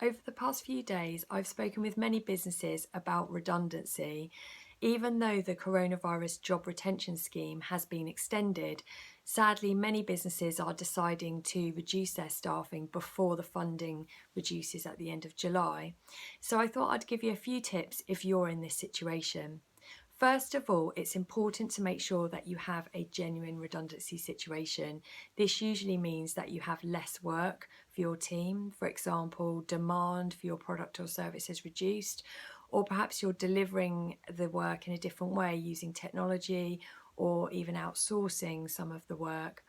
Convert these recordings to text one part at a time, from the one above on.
Over the past few days, I've spoken with many businesses about redundancy. Even though the coronavirus job retention scheme has been extended, sadly, many businesses are deciding to reduce their staffing before the funding reduces at the end of July. So I thought I'd give you a few tips if you're in this situation. First of all, it's important to make sure that you have a genuine redundancy situation. This usually means that you have less work for your team. For example, demand for your product or service is reduced, or perhaps you're delivering the work in a different way using technology or even outsourcing some of the work.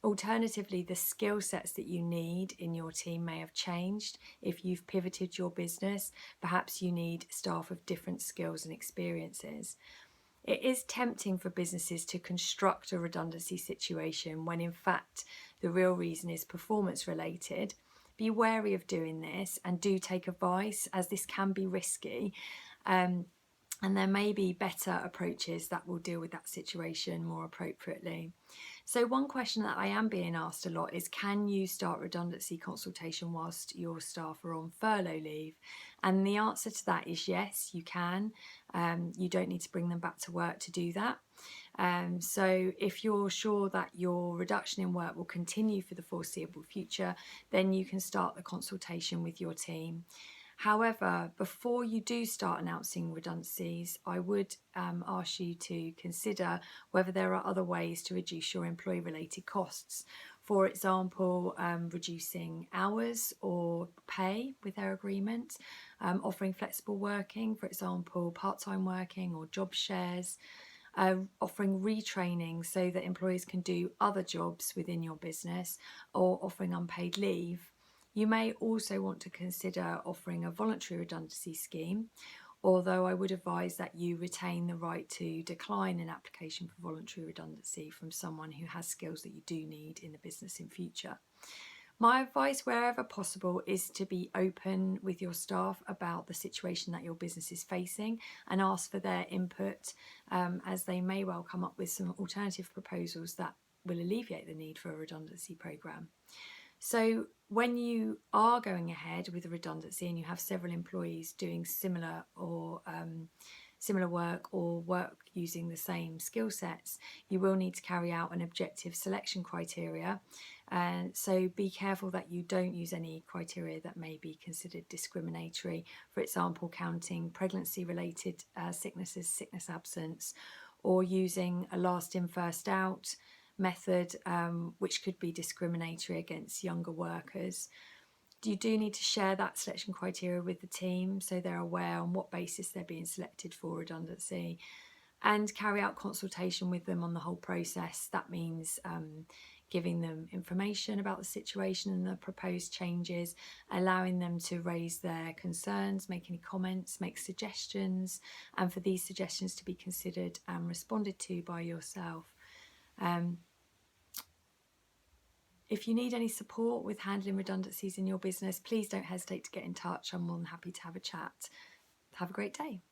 Alternatively, the skill sets that you need in your team may have changed. If you've pivoted your business, perhaps you need staff of different skills and experiences. It is tempting for businesses to construct a redundancy situation when in fact the real reason is performance related. Be wary of doing this and do take advice, as this can be risky. And there may be better approaches that will deal with that situation more appropriately. So one question that I am being asked a lot is, can you start redundancy consultation whilst your staff are on furlough leave? And the answer to that is yes, you can. You don't need to bring them back to work to do that. So if you're sure that your reduction in work will continue for the foreseeable future, then you can start the consultation with your team. However, before you do start announcing redundancies, I would ask you to consider whether there are other ways to reduce your employee-related costs. For example, reducing hours or pay with their agreement, offering flexible working, for example, part-time working or job shares, offering retraining so that employees can do other jobs within your business, or offering unpaid leave. You may also want to consider offering a voluntary redundancy scheme, although I would advise that you retain the right to decline an application for voluntary redundancy from someone who has skills that you do need in the business in future. My advice, wherever possible, is to be open with your staff about the situation that your business is facing and ask for their input, as they may well come up with some alternative proposals that will alleviate the need for a redundancy programme. So when you are going ahead with a redundancy and you have several employees doing similar work or work using the same skill sets, you will need to carry out an objective selection criteria. And so be careful that you don't use any criteria that may be considered discriminatory. For example, counting pregnancy-related sicknesses, sickness absence, or using a last in, first out method, which could be discriminatory against younger workers. You do need to share that selection criteria with the team so they're aware on what basis they're being selected for redundancy, and carry out consultation with them on the whole process. That means giving them information about the situation and the proposed changes, allowing them to raise their concerns, make any comments, make suggestions, and for these suggestions to be considered and responded to by yourself. If you need any support with handling redundancies in your business, please don't hesitate to get in touch. I'm more than happy to have a chat. Have a great day.